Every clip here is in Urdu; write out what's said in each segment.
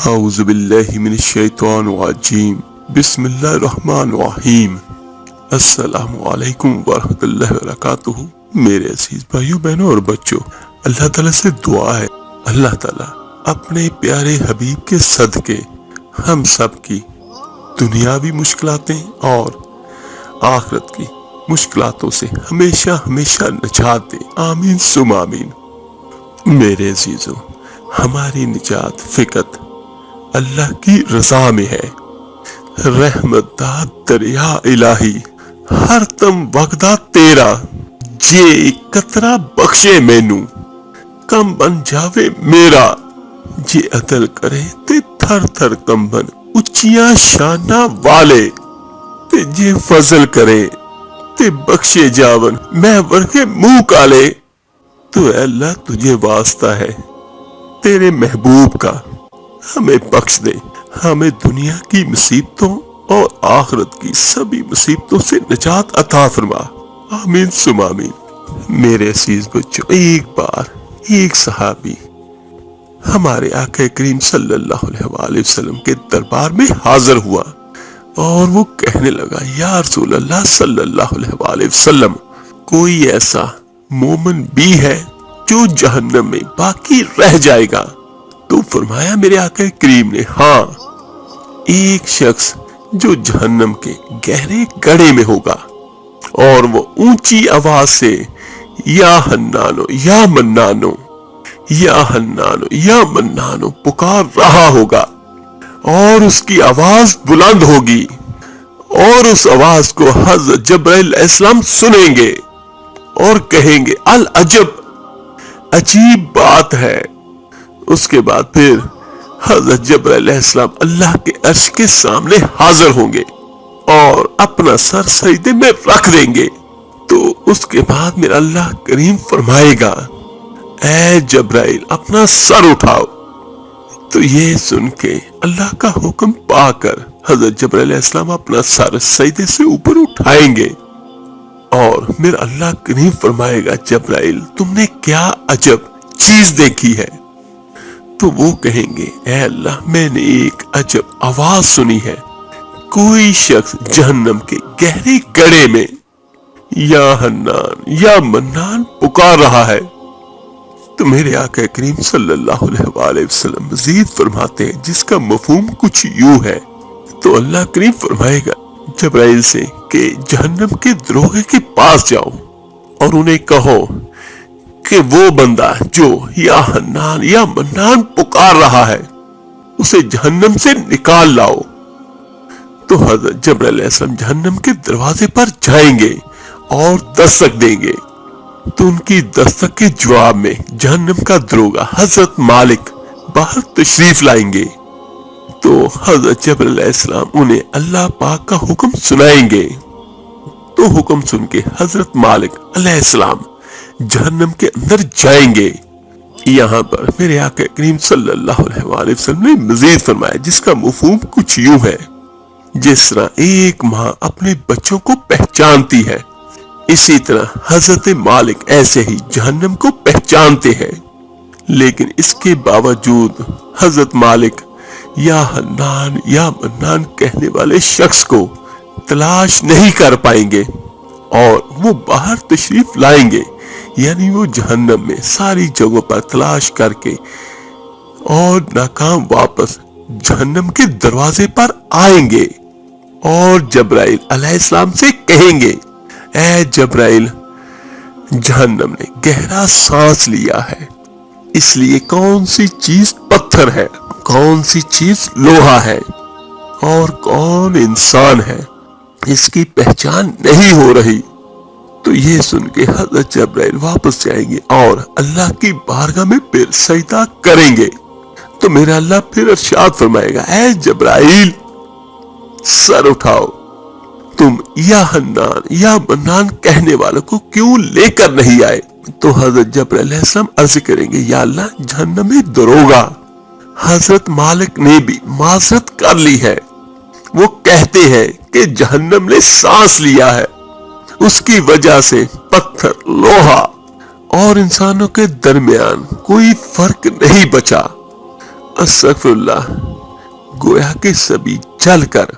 اعوذ باللہ من الشیطان الرجیم بسم اللہ الرحمن الرحیم السلام علیکم ورحمۃ اللہ وبرکاتہ۔ میرے عزیز بھائیوں بہنوں اور بچوں، اللہ تعالیٰ سے دعا ہے اللہ تعالیٰ اپنے پیارے حبیب کے صدقے ہم سب کی دنیاوی مشکلاتیں اور آخرت کی مشکلاتوں سے ہمیشہ ہمیشہ نجات دے، آمین ثم آمین۔ میرے عزیزوں، ہماری نجات فقط اللہ کی رضا میں ہے۔ رحمت دا دریا الہی ہر دم وگدا تیرا، جے قطرہ بخشے مینوں کم بن جاوے میرا، جے عدل کرے تے تھر تھر کمبن اچیاں شانہ والے، تے جے فضل کرے تے بخشے جاون میں ورگے منہ کالے۔ تو اے اللہ تجھے واسطہ ہے تیرے محبوب کا، ہمیں بخش دے، ہمیں دنیا کی مصیبتوں اور آخرت کی سبھی مصیبتوں سے نجات عطا فرما، آمین ثم آمین۔ میرے عزیز بچوں، ایک بار ایک صحابی ہمارے آقا کریم صلی اللہ علیہ وآلہ وسلم کے دربار میں حاضر ہوا اور وہ کہنے لگا، یا رسول اللہ صلی اللہ علیہ وآلہ وسلم، کوئی ایسا مومن بھی ہے جو جہنم میں باقی رہ جائے گا؟ تو فرمایا میرے آقا کریم نے، ہاں، ایک شخص جو جہنم کے گہرے گڑھے میں ہوگا اور وہ اونچی آواز سے یا حنانو یا منانو یا حنانو یا منانو پکار رہا ہوگا، اور اس کی آواز بلند ہوگی اور اس آواز کو حضرت جبرائیل علیہ السلام سنیں گے اور کہیں گے، العجب، عجیب بات ہے۔ اس کے بعد پھر حضرت جبرائیل علیہ السلام اللہ کے عرش کے سامنے حاضر ہوں گے اور اپنا سر سجدے میں رکھ دیں گے۔ تو اس کے بعد میرا اللہ کریم فرمائے گا، اے جبرائیل اپنا سر اٹھاؤ۔ تو یہ سن کے اللہ کا حکم پا کر حضرت جبرائیل علیہ السلام اپنا سر سجدے سے اوپر اٹھائیں گے اور میرا اللہ کریم فرمائے گا، جبرائیل تم نے کیا عجب چیز دیکھی ہے؟ تو وہ کہیں گے، اے اللہ میں نے ایک عجب آواز سنی ہے، کوئی شخص جہنم کے گہرے گڑھے میں یا حنان یا منان پکار رہا ہے۔ تو میرے آقا کریم صلی اللہ علیہ وآلہ وسلم مزید فرماتے ہیں، جس کا مفہوم کچھ یوں ہے۔ تو اللہ کریم فرمائے گا جبرائیل سے کہ جہنم کے دروغے کے پاس جاؤ اور انہیں کہو کہ وہ بندہ جو یا حنان یا منان پکار رہا ہے اسے جہنم سے نکال لاؤ۔ تو حضرت جبرائیل علیہ السلام جہنم کے دروازے پر جائیں گے اور دستک دیں گے۔ تو ان کی دستک کے جواب میں جہنم کا دروغہ حضرت مالک باہر تشریف لائیں گے۔ تو حضرت جبرائیل علیہ السلام انہیں اللہ پاک کا حکم سنائیں گے۔ تو حکم سن کے حضرت مالک علیہ السلام جہنم کے اندر جائیں گے۔ یہاں پر میرے آقا کریم صلی اللہ علیہ وآلہ وسلم نے مزید فرمایا، جس کا مفہوم کچھ یوں ہے، جس طرح ایک ماں اپنے بچوں کو پہچانتی ہے، اسی طرح حضرت مالک ایسے ہی جہنم کو پہچانتے ہیں، لیکن اس کے باوجود حضرت مالک یا حنان یا منان کہنے والے شخص کو تلاش نہیں کر پائیں گے اور وہ باہر تشریف لائیں گے، یعنی وہ جہنم میں ساری جگہوں پر تلاش کر کے اور ناکام واپس جہنم کے دروازے پر آئیں گے اور جبرائیل علیہ السلام سے کہیں گے، اے جبرائیل جہنم نے گہرا سانس لیا ہے، اس لیے کون سی چیز پتھر ہے، کون سی چیز لوہا ہے اور کون انسان ہے، اس کی پہچان نہیں ہو رہی۔ تو یہ سن کے حضرت جبرائیل واپس جائیں گے اور اللہ کی بارگاہ میں پھر سجدہ کریں گے۔ تو میرا اللہ پھر ارشاد فرمائے گا، اے جبرائیل سر اٹھاؤ، تم یا حنان یا منان کہنے والوں کو کیوں لے کر نہیں آئے؟ تو حضرت جبرائیل علیہ السلام عرض کریں گے، یا اللہ جہنم میں دروغہ حضرت مالک نے بھی معذرت کر لی ہے، وہ کہتے ہیں کہ جہنم نے سانس لیا ہے، اس کی وجہ سے پتھر، لوہا اور انسانوں کے درمیان کوئی فرق نہیں بچا۔ استغفر اللہ۔ گویا کہ سبھی جل کر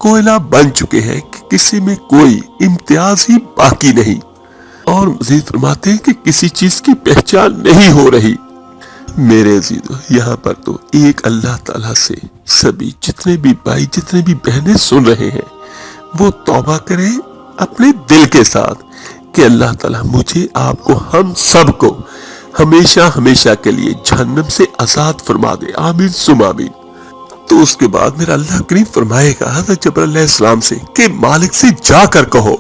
کوئلہ بن چکے ہیں کہ کسی میں کوئی امتیاز ہی باقی نہیں، اور مزید فرماتے ہیں کہ کسی چیز کی پہچان نہیں ہو رہی۔ میرے عزیزو، یہاں پر تو ایک اللہ تعالیٰ سے سبھی جتنے بھی بھائی جتنے بھی بہنیں سن رہے ہیں وہ توبہ کریں اپنے دل کے ساتھ کہ اللہ تعالیٰ مجھے، آپ کو، ہم سب کو ہمیشہ ہمیشہ کے لیے جہنم سے آزاد فرما دے، آمین ثم آمین۔ تو اس کے بعد میرا اللہ کریم فرمائے گا حضرت جبرائیل علیہ السلام سے کہ مالک سے جا کر کہو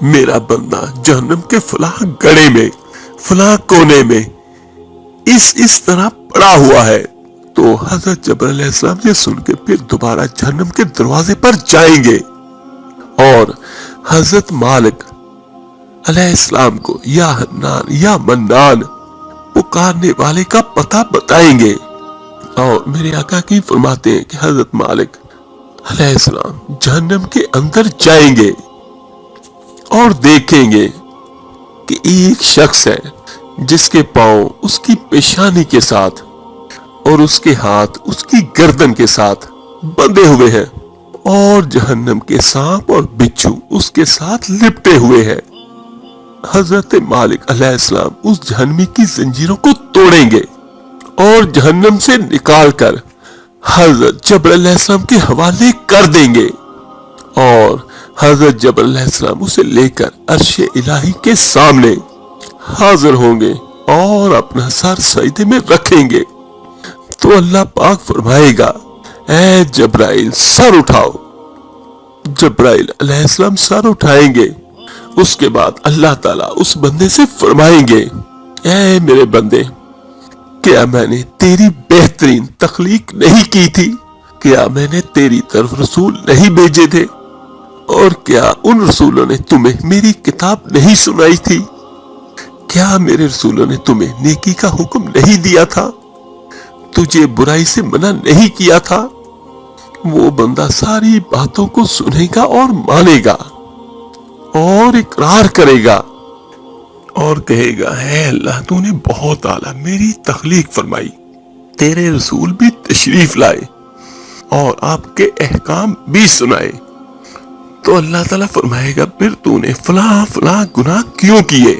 میرا بندہ جہنم کے فلاں گڑھے میں، فلاں کونے میں اس طرح پڑا ہوا ہے۔ تو حضرت جبرائیل علیہ السلام یہ سن کے پھر دوبارہ جہنم کے دروازے پر جائیں گے اور حضرت مالک علیہ السلام کو یا حنان یا منان پکارنے والے کا پتہ بتائیں گے، اور میرے آقا کی فرماتے ہیں کہ حضرت مالک علیہ السلام جہنم کے اندر جائیں گے اور دیکھیں گے کہ ایک شخص ہے جس کے پاؤں اس کی پیشانی کے ساتھ اور اس کے ہاتھ اس کی گردن کے ساتھ بندھے ہوئے ہیں، اور جہنم کے سانپ اور بچھو اس کے ساتھ لپٹے ہوئے ہیں۔ حضرت مالک علیہ السلام اس جہنمی کی زنجیروں کو توڑیں گے اور جہنم سے نکال کر حضرت جبرائیل علیہ السلام کے حوالے کر دیں گے، اور حضرت جبرائیل علیہ السلام اسے لے کر عرش الہی کے سامنے حاضر ہوں گے اور اپنا سر سجدے میں رکھیں گے۔ تو اللہ پاک فرمائے گا اے جبرائیل سر اٹھاؤ۔ جبرائیل علیہ السلام سر اٹھائیں گے۔ اس کے بعد اللہ تعالیٰ اس بندے سے فرمائیں گے اے میرے بندے، کیا میں نے تیری بہترین تخلیق نہیں کی تھی؟ کیا میں نے تیری طرف رسول نہیں بھیجے تھے؟ اور کیا ان رسولوں نے تمہیں میری کتاب نہیں سنائی تھی؟ کیا میرے رسولوں نے تمہیں نیکی کا حکم نہیں دیا تھا؟ تجھے برائی سے منع نہیں کیا تھا؟ وہ بندہ ساری باتوں کو سنے گا اور مانے گا اور اقرار کرے گا اور کہے گا اے اللہ تو نے بہت اعلیٰ میری تخلیق فرمائی، تیرے رسول بھی تشریف لائے اور آپ کے احکام بھی سنائے۔ تو اللہ تعالیٰ فرمائے گا پھر تو نے فلاں فلاں گناہ کیوں کیے؟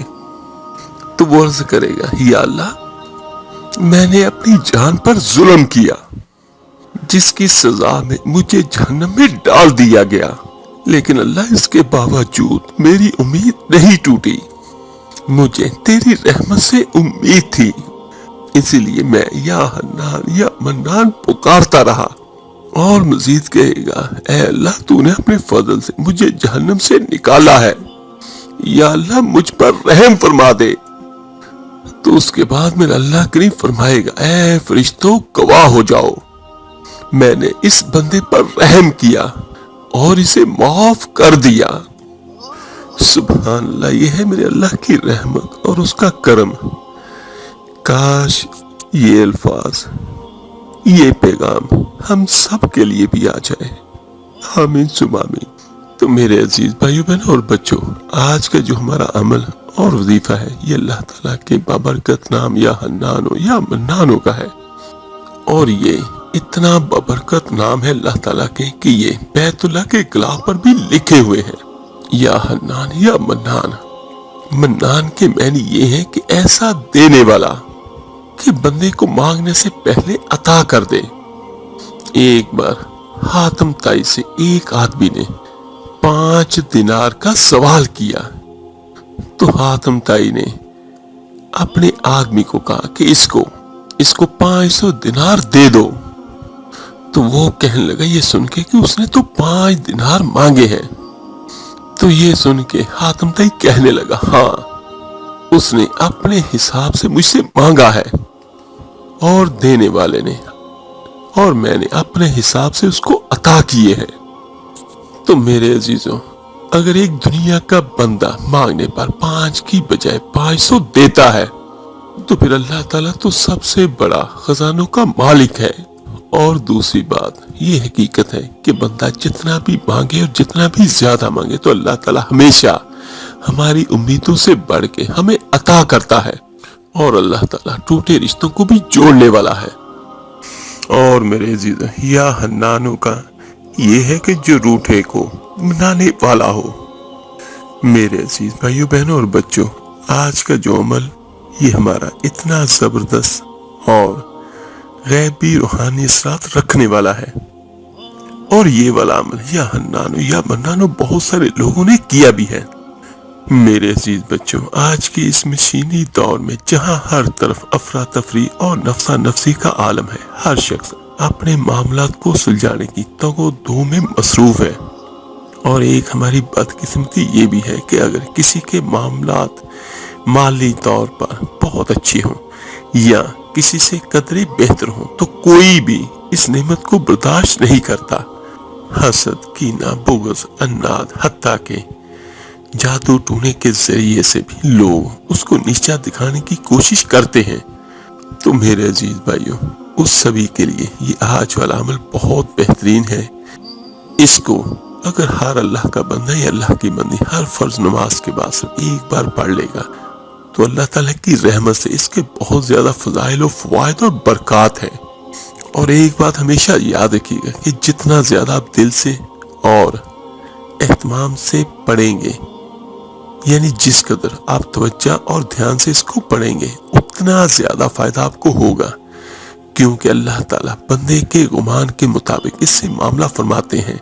تو وہ عرض کرے گا یا اللہ میں نے اپنی جان پر ظلم کیا جس کی سزا میں مجھے جہنم میں ڈال دیا گیا، لیکن اللہ اس کے باوجود میری امید نہیں ٹوٹی، مجھے تیری رحمت سے امید تھی، اسی لیے میں یا حنان یا منان پکارتا رہا۔ اور مزید کہے گا اے اللہ تو نے اپنے فضل سے مجھے جہنم سے نکالا ہے، یا اللہ مجھ پر رحم فرما دے۔ تو اس کے بعد میرا اللہ کریم فرمائے گا اے فرشتوں گواہ ہو جاؤ، میں نے اس بندے پر رحم کیا اور اسے معاف کر دیا۔ سبحان اللہ، یہ ہے میرے اللہ کی رحمت اور اس کا کرم۔ کاش یہ الفاظ، یہ پیغام ہم سب کے لیے بھی آ جائے، آمین ثم آمین۔ تو میرے عزیز بھائیو بہنوں اور بچوں، آج کا جو ہمارا عمل اور وظیفہ ہے یہ اللہ تعالیٰ کے بابرکت نام یا حنانو یا منانو کا ہے، اور یہ اتنا بابرکت نام ہے اللہ تعالیٰ کے کہ یہ بیت اللہ کے غلاف پر بھی لکھے ہوئے ہیں، یا حنان یا منان۔ منان کے معنی یہ ہے کہ ایسا دینے والا کہ بندے کو مانگنے سے پہلے عطا کر دے۔ ایک بار حاتم تائی سے ایک آدمی نے 5 دینار کا سوال کیا، تو حاتم تائی نے اپنے آدمی کو کہا کہ اس کو 500 دینار دے دو۔ تو وہ کہنے لگا یہ سن کے کہ اس نے تو 5 دینار مانگے ہیں۔ تو یہ سن کے حاتم تائی کہنے لگا ہاں اس نے اپنے حساب سے مجھ سے مانگا ہے، اور دینے والے نے اور میں نے اپنے حساب سے اس کو عطا کیے ہیں۔ تو میرے عزیزوں، اگر ایک دنیا کا بندہ مانگنے پر 5 کی بجائے 500 دیتا ہے تو پھر اللہ تعالیٰ تو سب سے بڑا خزانوں کا مالک ہے۔ اور دوسری بات یہ حقیقت ہے کہ بندہ جتنا بھی مانگے اور جتنا بھی زیادہ مانگے تو اللہ تعالیٰ ہمیشہ ہماری امیدوں سے بڑھ کے ہمیں عطا کرتا ہے، اور اللہ تعالیٰ ٹوٹے رشتوں کو بھی جوڑنے والا ہے۔ اور میرے عزیز یا حنانوں کا یہ ہے کہ جو روٹھے کو منانے والا ہو۔ میرے عزیز بھائیو بہنوں اور بچوں، آج کا جو عمل یہ ہمارا اتنا زبردست اور غیبی روحانی اثرات رکھنے والا ہے، اور یہ والا عمل یا حنانو یا منانو بہت سارے لوگوں نے کیا بھی ہے۔ میرے عزیز بچوں، آج کی اس مشینی دور میں جہاں ہر طرف افراتفری اور نفسا نفسی کا عالم ہے، ہر شخص اپنے معاملات کو سلجھانے کی تگ و دو میں مصروف ہے، اور ایک ہماری بدقسمتی یہ بھی ہے کہ اگر کسی کے معاملات مالی طور پر بہت اچھی ہوں یا کسی سے قدرے بہتر ہوں تو کوئی بھی اس نعمت کو برداشت نہیں کرتا۔ حسد، کینہ، بغض، عناد، حتیٰ کہ جادو ٹونے کے ذریعے سے بھی لوگ اس کو نیچا دکھانے کی کوشش کرتے ہیں۔ تو میرے عزیز بھائیوں، اس سبھی کے لیے یہ آج والا عمل بہت بہترین ہے۔ اس کو اگر ہر اللہ کا بندہ یا اللہ کی بندی ہر فرض نماز کے بعد صرف ایک بار پڑھ لے گا تو اللہ تعالیٰ کی رحمت سے اس کے بہت زیادہ فضائل و فوائد اور برکات ہیں۔ اور ایک بات ہمیشہ یاد رکھیے گا کہ جتنا زیادہ آپ دل سے اور اہتمام سے پڑھیں گے، یعنی جس قدر آپ توجہ اور دھیان سے اس کو پڑھیں گے، اتنا زیادہ فائدہ آپ کو ہوگا، کیونکہ اللہ تعالیٰ بندے کے گمان کے مطابق اس سے معاملہ فرماتے ہیں۔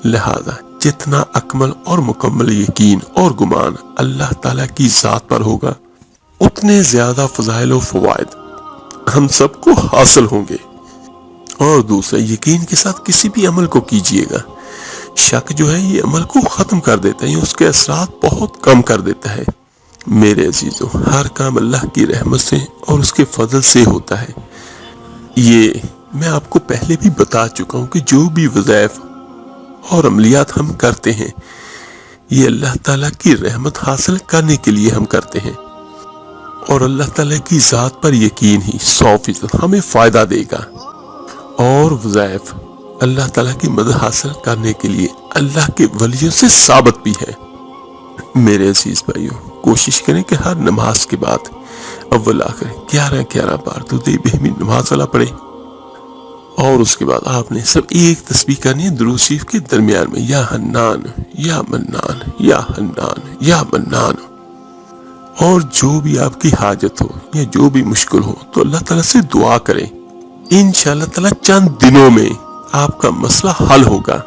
لہذا جتنا اکمل اور مکمل یقین اور گمان اللہ تعالیٰ کی ذات پر ہوگا، اتنے زیادہ فضائل و فوائد ہم سب کو حاصل ہوں گے۔ اور دوسرا، یقین کے ساتھ کسی بھی عمل کو کیجئے گا۔ شک جو ہے یہ عمل کو ختم کر دیتا ہے، یہ اس کے اثرات بہت کم کر دیتا ہے۔ میرے عزیزوں، ہر کام اللہ کی رحمت سے اور اس کے فضل سے ہوتا ہے۔ یہ میں آپ کو پہلے بھی بتا چکا ہوں کہ جو بھی وظائف اور عملیات ہم کرتے ہیں، یہ اللہ تعالیٰ کی رحمت حاصل کرنے کے لیے ہم کرتے ہیں، اور اللہ تعالیٰ کی ذات پر یقین ہی 100% ہمیں فائدہ دے گا۔ اور وظائف اللہ تعالیٰ کی مدد حاصل کرنے کے لیے اللہ کے ولیوں سے ثابت بھی ہے۔ میرے عزیز بھائیوں، کوشش کریں کہ ہر نماز کے بعد اول آخر 11 بار درود ابراہیمی نماز والا پڑھیں، اور اس کے بعد آپ نے صرف ایک تسبیح کرنی ہے درود شریف کے درمیان میں، یا حنان یا منان یا حنان یا منان۔ اور جو بھی آپ کی حاجت ہو یا جو بھی مشکل ہو تو اللہ تعالیٰ سے دعا کریں، انشاءاللہ تعالیٰ چند دنوں میں آپ کا مسئلہ حل ہوگا۔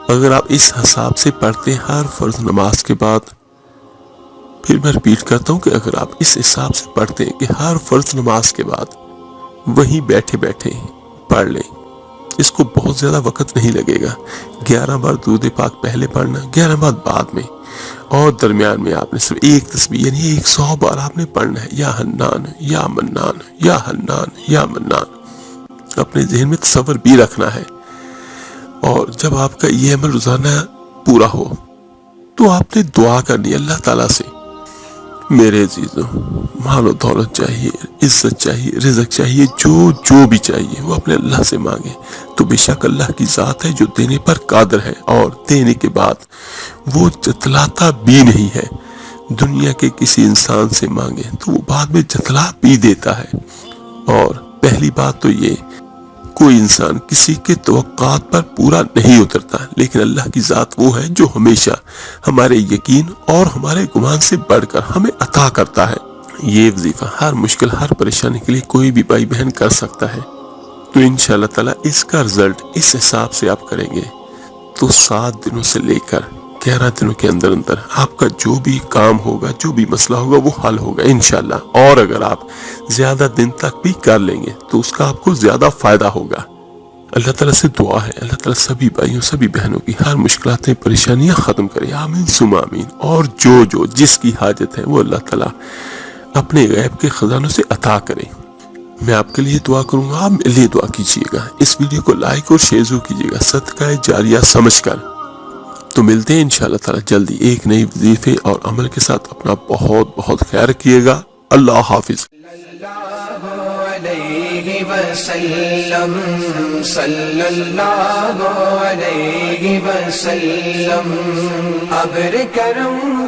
اگر آپ اس حساب سے پڑھتے ہیں ہر فرض نماز کے بعد، پھر میں ریپیٹ کرتا ہوں کہ اگر آپ اس حساب سے پڑھتے ہیں کہ ہر فرض نماز کے بعد وہیں بیٹھے بیٹھے پڑھ لیں، اس کو بہت زیادہ وقت نہیں لگے گا۔ 11 بار درود پاک پہلے پڑھنا، 11 بار بعد میں، اور درمیان میں آپ نے صرف ایک تسبیح یعنی 100 بار آپ نے پڑھنا ہے، یا حنان یا منان یا حنان یا منان۔ اپنے ذہن میں تصور بھی رکھنا ہے، اور جب آپ کا یہ عمل روزانہ پورا ہو تو آپ نے دعا کرنی اللہ تعالیٰ سے۔ میرے عزیزوں، مال و دولت چاہیے، عزت چاہیے، رزق چاہیے، جو بھی چاہیے وہ اپنے اللہ سے مانگے، تو بے شک اللہ کی ذات ہے جو دینے پر قادر ہے، اور دینے کے بعد وہ جتلاتا بھی نہیں ہے۔ دنیا کے کسی انسان سے مانگے تو وہ بعد میں جتلا بھی دیتا ہے۔ اور پہلی بات تو یہ، کوئی انسان کسی کے توقعات پر پورا نہیں اترتا، لیکن اللہ کی ذات وہ ہے جو ہمیشہ ہمارے یقین اور ہمارے گمان سے بڑھ کر ہمیں عطا کرتا ہے۔ یہ وظیفہ ہر مشکل، ہر پریشانی کے لیے کوئی بھی بھائی بہن کر سکتا ہے۔ تو انشاءاللہ تعالیٰ اس کا رزلٹ اس حساب سے آپ کریں گے تو 7 دنوں سے لے کر 11 دنوں کے اندر آپ کا جو بھی کام ہوگا، جو بھی مسئلہ ہوگا وہ حل ہوگا انشاءاللہ۔ اور اگر آپ زیادہ دن تک بھی کر لیں گے تو اس کا آپ کو زیادہ فائدہ ہوگا۔ اللہ تعالیٰ سے دعا ہے اللہ تعالیٰ سبھی بھائیوں، سبھی بہنوں کی ہر مشکلات پریشانیاں ختم کرے، آمین ثم آمین۔ اور جو جس کی حاجت ہے وہ اللہ تعالیٰ اپنے غیب کے خزانوں سے عطا کرے۔ میں آپ کے لیے دعا کروں گا، آپ میرے لیے دعا کیجیے گا۔ اس ویڈیو کو لائک اور شیئر ضرور کیجیے گا صدقہ جاریہ سمجھ کر۔ تو ملتے ہیں انشاءاللہ تعالیٰ جلدی ایک نئی وظیفے اور عمل کے ساتھ۔ اپنا بہت بہت خیال رکھیے گا۔ اللہ حافظ۔ صلی اللہ علیہ وسلم ابر کرم